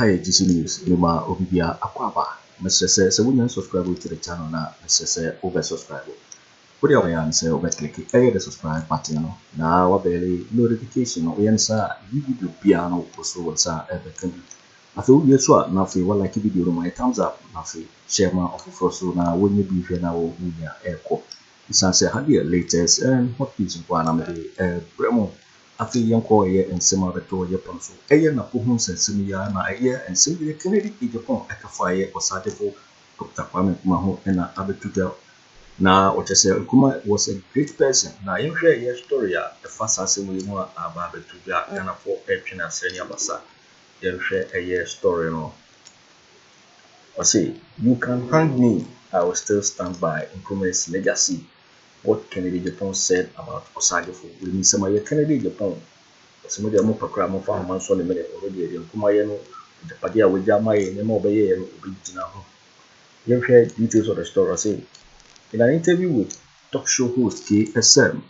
Hi, GC News. Luma Obibia Akwaba. Mr. Say, so when you subscribe to the channel now, Mr. Say, over subscribe. What do you answer over click the subscribe button? Now, barely notification. We answer video piano also what's everything. I feel you swap nothing. What like video my thumbs up, nothing. Share my offer so now when you be here now, Bawumia airco. It's answer how the latest and what is one I'm the Bremo. Afriyie and Sammy Agyapong so Napo Sammy and Sammy Kennedy Agyapong Akufo-Addo Osadefo Dr. Kwame Nkrumah and Abetuga. Now what I say Nkrumah was a great person. Now you hear your story the first assembly more about Abetuga and for Epina Senior Basa. You share a year story no. I say you can hang me, I will still stand by Nkrumah's legacy. What Kennedy Agyapong said about Osadefo. We need some of your Kennedy Agyapong. Some of the more program for months on the minute already. Nkrumah, the Padia with Jamai, and more by a you hear details of the story. Say in an interview with talk show host KSM,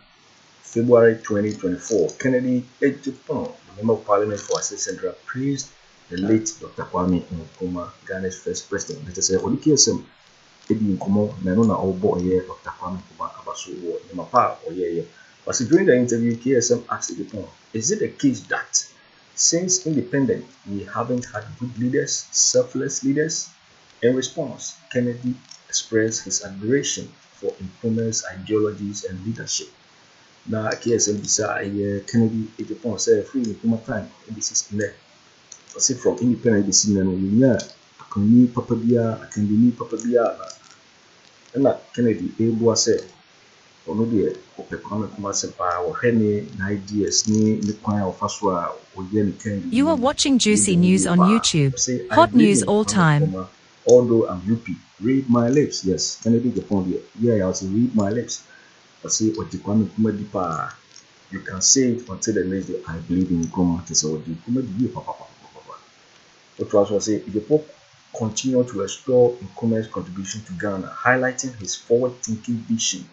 February 2024, Kennedy Agyapong, the member of Parliament for Access Central, praised the late Dr. Kwame Nkrumah, Ghana's first president. Let us say, on the KSM. Dr. Kwame but during the interview, KSM asked Agyapong, is it a case that since independent we haven't had good leaders, selfless leaders? In response, Kennedy expressed his admiration for Nkrumah's ideologies and leadership. Now, KSM decided Kennedy Agyapong said, free Nkrumah time, this is net. I say from independent, this is I can need Papa Bia, I can be Papa Bia. And that Kennedy able say, or no dear, or Kwame Nkrumah or any ideas, ni the choir of Aswa, or Yen Kennedy. You are watching Juicy News on YouTube. Hot news all time. Although I'm UP, read my lips. Yes, Kennedy Agyapong. Yeah, I also read my lips. I say, what the Kwame Nkrumah, you can say it until the next day. I believe in Nkrumah. To say what the Nkrumah, papa. What was say, Agyapong continue to explore Nkrumah's contribution to Ghana, highlighting his forward-thinking vision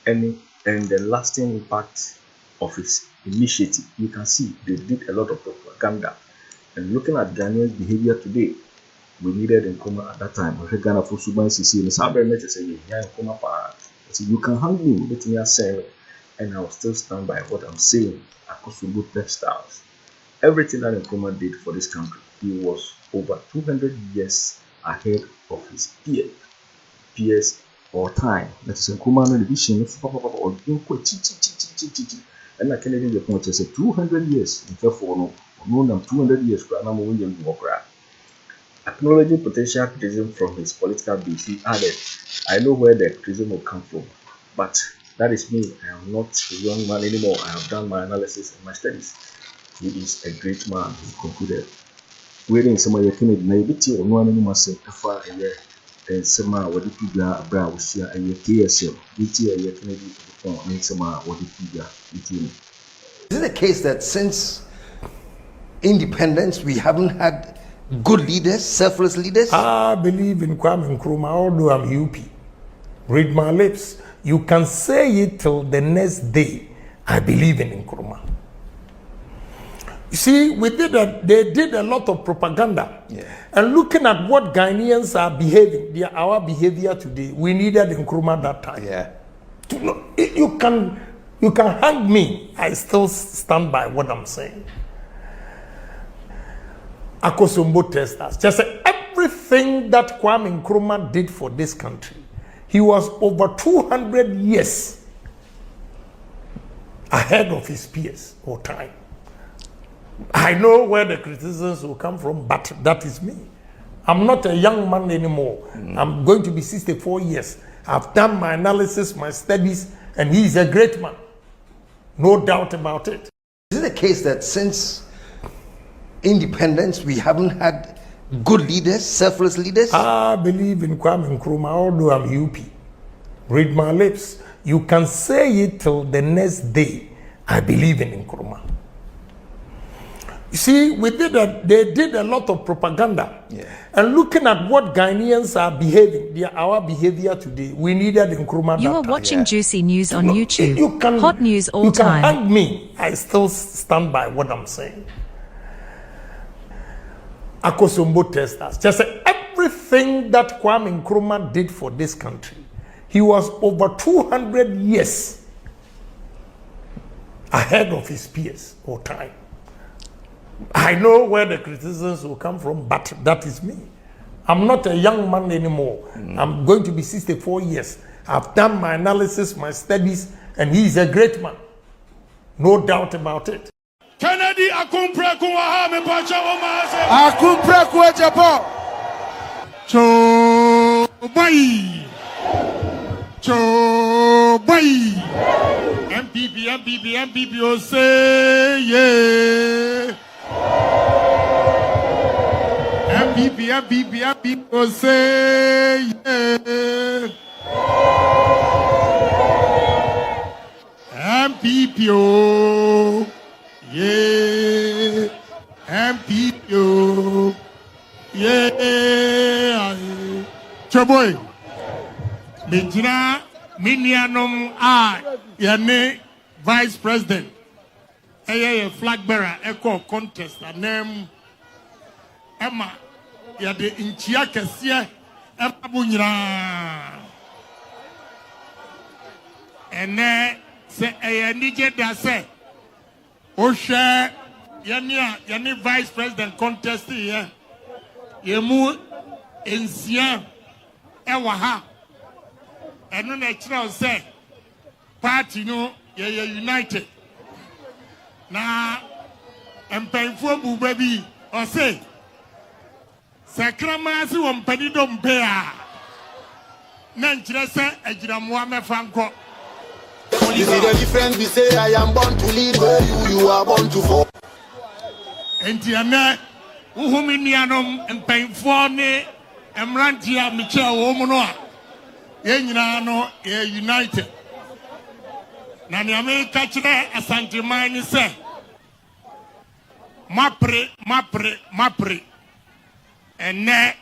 and the lasting impact of his initiative. You can see they did a lot of propaganda. And looking at Ghanaians' behavior today, we needed Nkrumah at that time. We Ghana for Suban CC and Sabre to say, yeah, Nkrumah, you can hang me, let me say, and I'll still stand by what I'm saying. Akoto textiles. Everything that Nkrumah did for this country, he was over 200 years ahead of his peers or time. That is Nkrumah no division or and I Kennedy Agyapong say 200 years in for no than 200 years acknowledging potential criticism from his political base. He added, I know where the criticism will come from, but that is me. I am not a young man anymore. I have done my analysis and my studies. He is a great man, he concluded. Waiting some of your Kennedy, naivety or no one must say, afar a year, and some what the people are brow was here a year KSM, BT a year Kennedy before, and some what the people are. Is it a case that since independence we haven't had good leaders, selfless leaders? I believe in Kwame Nkrumah, although I'm UP. Read my lips. You can say it till the next day. I believe in Nkrumah. You see, they did a lot of propaganda. Yeah. And looking at what Ghanaians are behaving, our behavior today, we needed Nkrumah that time. Yeah. You can hang me. I still stand by what I'm saying. Akosombo testers. Just everything that Kwame Nkrumah did for this country, he was over 200 years ahead of his peers or time. I know where the criticisms will come from, but that is me. I'm not a young man anymore. I'm going to be 64 years. I've done my analysis, my studies, and he is a great man. No doubt about it. Is it a case that since independence we haven't had good leaders, selfless leaders? I believe in Kwame Nkrumah, although I'm UP. Read my lips. You can say it till the next day. I believe in Nkrumah. You see, they did a lot of propaganda. Yeah. And looking at what Ghanaians are behaving, our behavior today, we needed Nkrumah. You are watching Juicy News on YouTube. Hot news all time. You time. can hang me. I still stand by what I'm saying. Akosombo testers. Just everything that Kwame Nkrumah did for this country, he was over 200 years ahead of his peers or time. I know where the criticisms will come from, but that is me. I'm not a young man anymore. I'm going to be 64 years. I've done my analysis, my studies, and he is a great man. No doubt about it. Kennedy Agyapong Agyapong. Chobai. MPP, oh say yeah. MPP, oh say yeah. MPP, oh yeah. MPP, oh yeah. Choboy. Mijina Minianum Yane Vice President. A flag bearer, echo contest, and name Emma Yade Inchia Cassia Emma Bunyra. And then say a Niger Dase Osha Yani Vice President contest here. Yemu Insia Ewaha. And then I say party no ye united. Na empayfo bu baby or say sakramasi won panidom pe a na nkyere se agiramoa mefanko. You see the difference, we say I am born to lead where you are born to fall. Entiana uhumi nianom empayfo ne emrantia meche wo mu no a ye nyina no ye united. Na ni America chire asanteman ni se mapre ene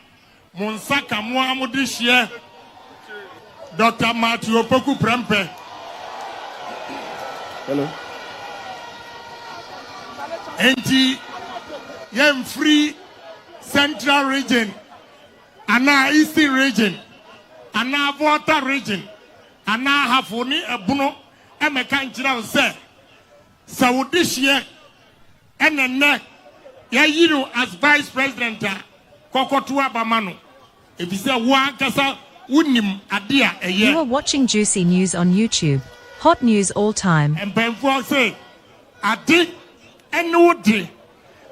monsaka mo amudihie Dr. Matthew Opoku Prempe. Hello. Enti yem free Central region ana Eastern region ana Volta region ana Hafoni ebuno emeka nchira se Saudishie enene ya yiru as vice president kokotu abamano ebise wa kasa unim adia eye. You are watching Juicy News on YouTube. Hot news all time. And Benfo say ade enudi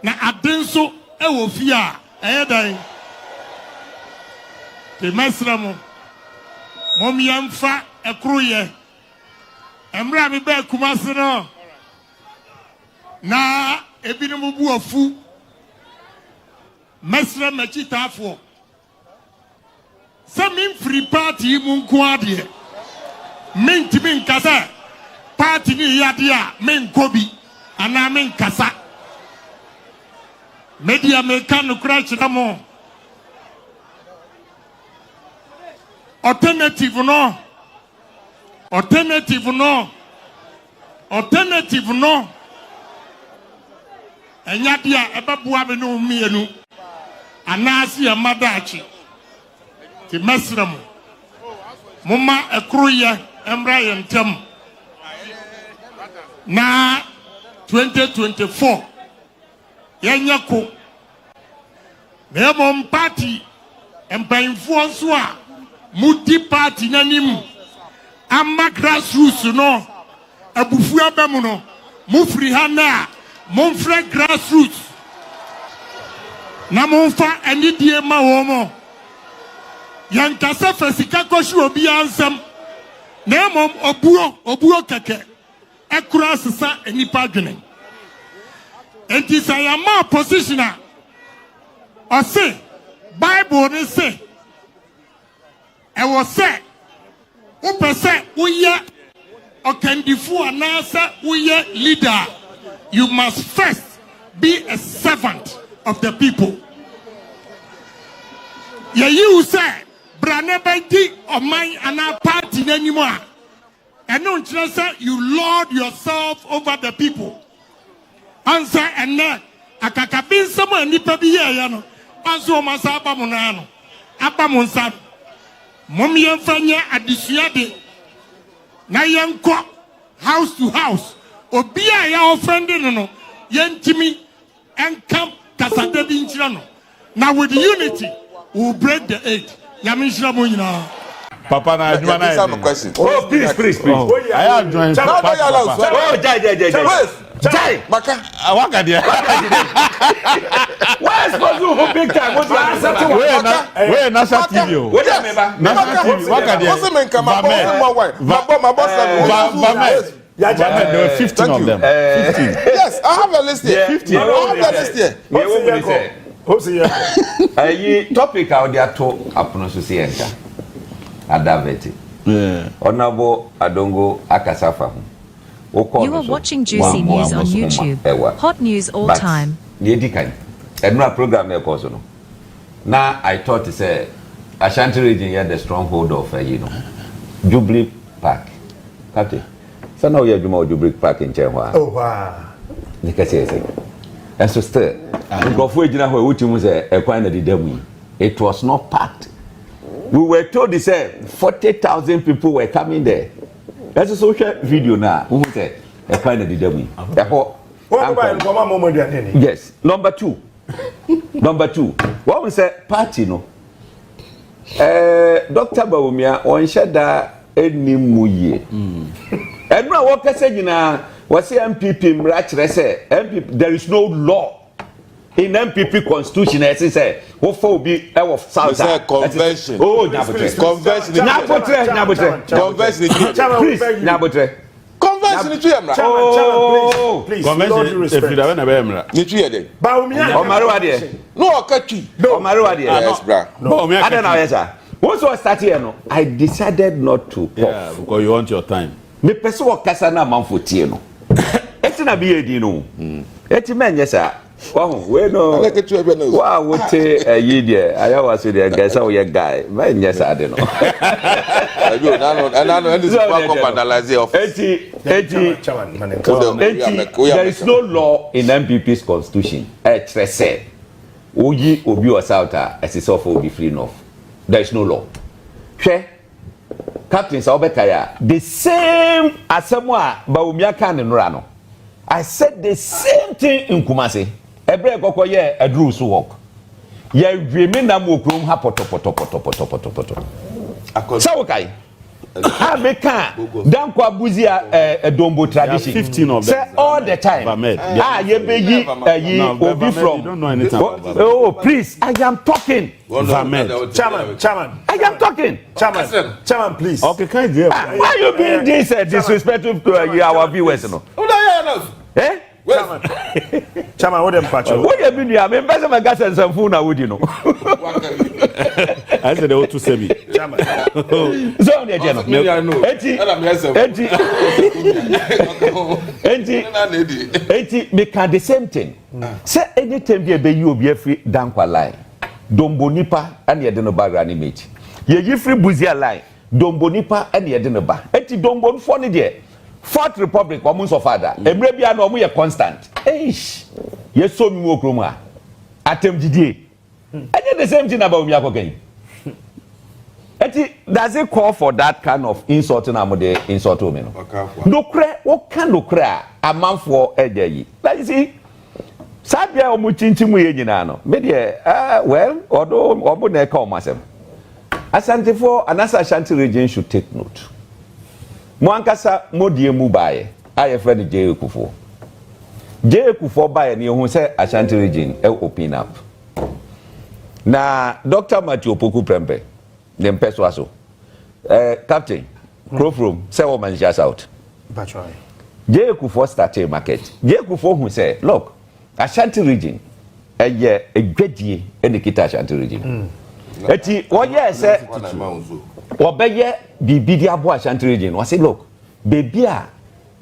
na ade nso ewo fia eyedan te mesramo momiamfa ekroye emra mi ba kumase no na ebinom bu afu mesra machitafo some free party mu nko ade mentimi nkasa party ni yade a menkobi ana menkasa media mekano crash na mo alternative no enyade a ebabua me no mienu anasi amadachi ti mesramo mumma ekroye emra yentem na 2024 yenyako na party empanfo nso a mudi party nanim amma grassroots no abufu abamu no mufri ha na monfre grassroots na monfa anidie ma wo mo yankasa fasika koshi obi ansam na mom obuo keke ekura sesa enipa dwene enti sayama positioner o say bible ni say e wo say o pese uye okandifu anasa uye leader, you must first be a servant of the people. Yeah, you say branebenti of mine and our party anymore. And no say you lord yourself over the people. Answer and then akakabin someone nipa bi ya no Anso masaba munano. Apa monsa. Mom yemfanya adisua de. Na yenko house to house. Obia ya offending no. Yentimi enkam kasade bi nchira no. Now with unity we will break the eight. Yamisha mo nyina. Papa na adwuma na. Some question. Oh please. Oh, I have joined. Oh Jai. Maka. Waka dia. Why is Kojo who big time? What you answer to? Where National TV? What you mean ba? National TV. Waka dia. What's the man come up? My boss. There were 15 of them. 15. Yes, I have a list here. 15. I have a list here. Who's here? Topic out there to pronunciation. Adaveti. Honorable Adongo Akasafa. You are watching Juicy News on YouTube. Hot news all time. And my program no. Now I thought to say Ashanti region here the stronghold of Jubilee Park. Captain. So now you have Jubilee Park in Chenwa. Oh wow. And so still, it was not packed. We were told they said 40,000 people were coming there. That's a social video now. Who said a final didn't Yes. Number two. What we say party no. Dr. Bawumia on shada any muye. And now what I said was MPP MPP there is no law in MPP constitution as say what for be of South convention. Oh, convention. Convention to Emra. Oh, please. Convention. If you don't have Emra. Nitu yede. Bawumia. Omaru ade. No okatwi. Omaru ade. Yes, bra. Bawumia. I don't know yes sir. Once I start here no, I decided not to. Yeah, because you want your time. Me person wo kasa na manfo tie no. Eti na be edi no. Eti men yes sir. Wow, we no. Wow, what ye there? I was with the guys how you guy. Man yes I don't know. And this analyze of there is no law in MPP's constitution. Say oyi obi or Souta as is of be free enough. There is no law. Captain Saubekaya, the same as someone Bawumia can in Rano. I said the same thing in Kumasi. Ebre koko ye adru so work. Ye dwiemi na mo krom ha poto. Sawokai. Ha meka dan kwa buzia dombo tradition. 15 of them. Say all the time. Ye beyi obi from. You don't know anything about Vamed. Oh, please, I am talking. Vamed. Chairman. I am talking. Chairman, please. Okay, can you why you being this disrespectful to our viewers no? Eh? Chairman, what them patch? What you been here? Me person my gas and some phone na would you know. I said they ought to say me. Chairman. So the general. Enti make the same thing. Say anytime there be you be free dankwa line. Dombo nipa and ye de no background image. Ye free buzia line. Dombo nipa and ye de no ba. Enti dombo for ni there. Fourth Republic, Omusofada. Emrebia no mu constant. Eish. Ye so mi wo kroma. Atem didie. And the same thing about Bawumia again. Does it call for that kind of insulting amode insult me no? No kre, what can no kre a man for ejeyi. Like you see, sabia omu chinchimu ye nyina no. Me de well, although obo na ka o masem. Asante for Anasa Ashanti region should take note. Mwankasa modie mu bae aye friend J Akufo bae ni ehun say Ashanti region open up na Dr. Matthew Poku Prempe dem peso aso captain Crowfrom say wo man just out Batchai J Akufo start a market J Akufo hu say look Ashanti region eye egwadie enikita Ashanti region eti wo ye say Obeye bibidi abo Ashanti region. I say look, baby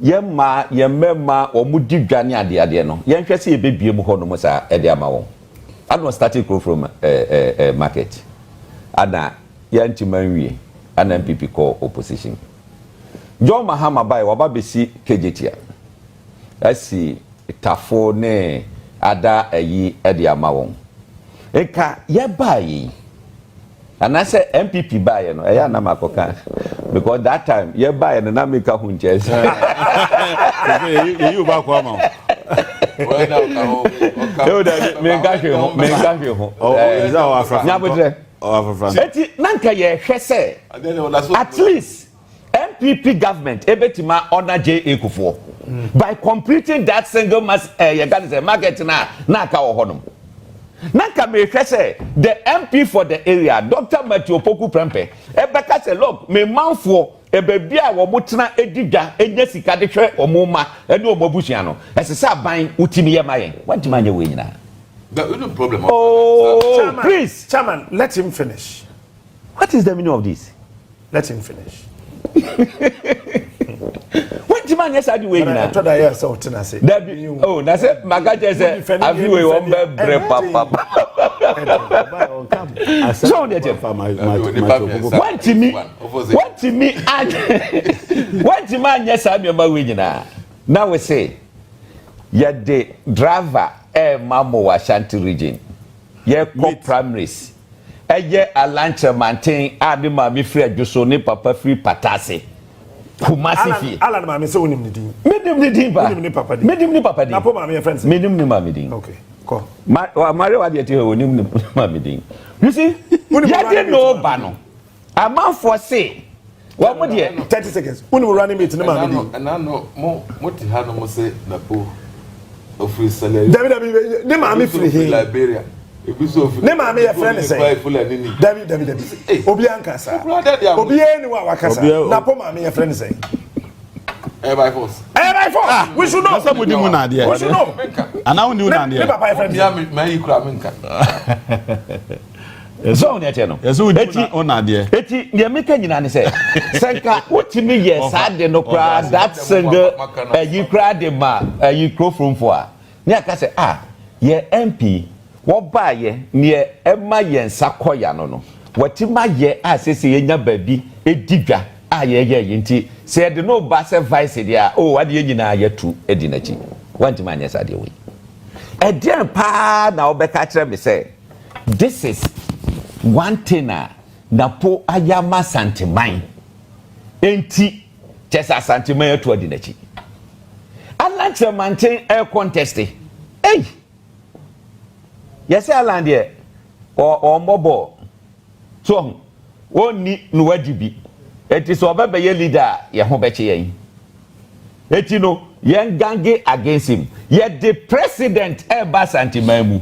yemma omudi dwane ade no. Yen hwe se bebie mu ho no mo sa ede ama won. I don't start to grow from market. Ada yantimanwie ana MPP call opposition. John Mahama bai waba besi kejetia. Asi tafo ne ada ayi ede ama won. eka ye buy and I say MPP buy no eya na makoka because that time ye buy no na make hu nches you back come well now me gafe ho is that our African nyabotre eti nanka ye hwese at least MPP government ebetima honor J.A. Akufo by completing that single mass market na aka wo honom nanka me hwese the MP for the area Dr. Matthew Poku Prempe ebeka say look me manfo ebebia wo motena edigwa enya sika de hwe omoma ene omobusua no esese aban utimi ye mayen wantima anya we nyina the problem oh please chairman let him finish. What is the meaning of this? Let him finish. What demand yes I do we na told I so tena say oh na say magaje say Afriyie won be bre papa so dey what man yes I me ma we nyina now we say ya the driver mamo wa Ashanti region ye co primaries eye alanche manten ade ma me free adwoso ne papa free patase Kumasi fi ala ma me se wonim ni din medim ni din ba medim ni papa din Napo ma me friends medim ni ma me din okay come mare wa de te wonim ni ma me din you see ya dey no ba no amount for say what mo dey 30 seconds wonim running mate ni ma me din and I know mo ti ha no mo say Napo ofri salary David ni ma me free here Liberia ne ma me your friend say David obi ankasa obi eni wa wakasa Napo ma me your friend say by force we should know somebody mu na there we should know ana woni na there papa your friend ya me ikura menka so on eche no yeso odi ona there eti ye meka nyina ne say senka wotimi ye sade no kra that single you kra de ma you crofrom for ne aka say ye MP woba ye ne ema ye nsa koya no watima ye asese ye nya babi edigwa ye nti say de no ba se vice dia ade ye nyina ye tu edi na chi wantima anya sade we edian pa na obeka kire me say this is one thing Napo ayama santiman enti chesa santiman etu adi na chi alanche manten air contest hey yes aland here or mobo so woni no wadibi eti so obebe ye leader ye ho beche yen eti no yen gange against him ye the president eba santiman mu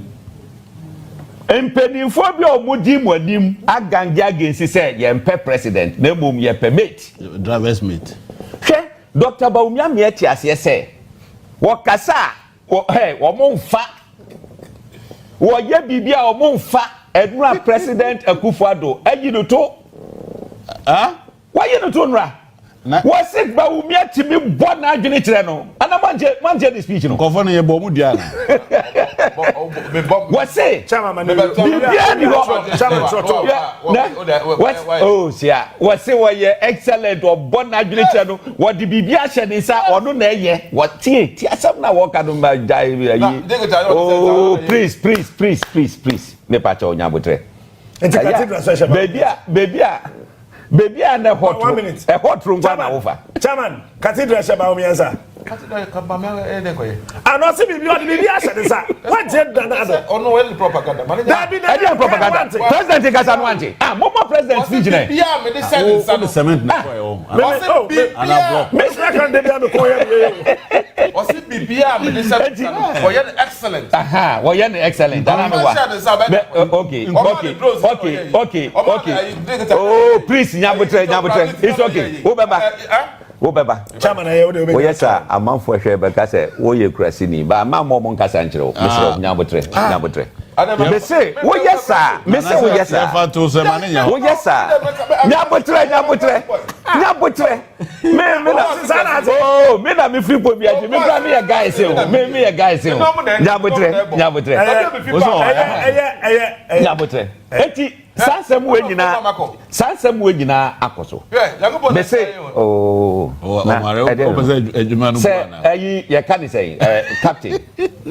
empenifo bi omudi monim agange against say ye mpe president na mum ye permit driver's mate hwe Dr. Bawumia me ati ase say wo kasa wo monfa wo ye bibia wo monfa edura president Akufo-Addo agino to why you no to nra wo sit Bawumia timi bo na adwene kire no ana manje the speech no kofo no ye bo mu dia na what say chairman oh sia what say we excellent or born adwene kire no what the bibia hye ni sa ono na eye what tie asem na work ado ma dai oh please ne pa cha onya botre baby and a hot 1 minute a hot room gonna over chairman cathedral Bawumia sir cathedral kabamia edekoye and also be asha sir what did that ono well propaganda manager propaganda president gasa no ante momo president speech na bia me dey send cement na koyo ana block me can dey be ko ye o si bibia me dey send for ye excellent wo ye excellent ana me wa okay oh please nyabotre it's okay wo beba chairman aye wo yes sir amanfo hwe beka se wo ye kurasi ni ba amamo mo nkasa nkyere wo mesro nyabotre me say wo yes sir me say wo yes sir wo yes sir nyabotre me na me free po bi aje me bra me guys o me ye guys o nyabotre eti sansem we nyina akoso me say say you can say captain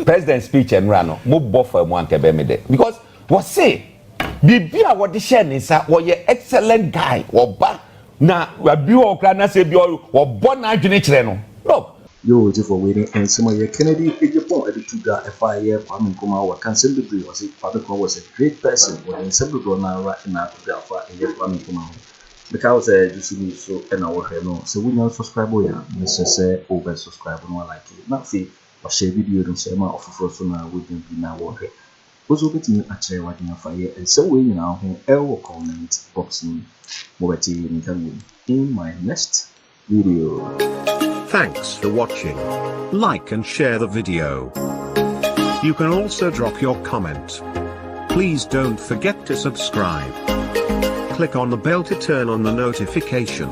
president speech and rano mo bofa mo anke be me de because What say? Bibia what the share is a excellent guy or ba na wabi okra na se bi or born adwene kire no. Look. Yo, for waiting and some of your Kennedy Agyapong edited that Afriyie Nkrumah or cancel degree was it Father was a great person or in several dollar right in Afriyie and Nkrumah. Because Jubilee so and our no so we now subscribe ya Mr. over subscribe no like it not fee or share video no share my offer so now we can be now work also get me actually what in Afriyie and so we now will comment box in my next video. Thanks for watching. Like and share the video. You can also drop your comment. Please don't forget to subscribe. Click on the bell to turn on the notification.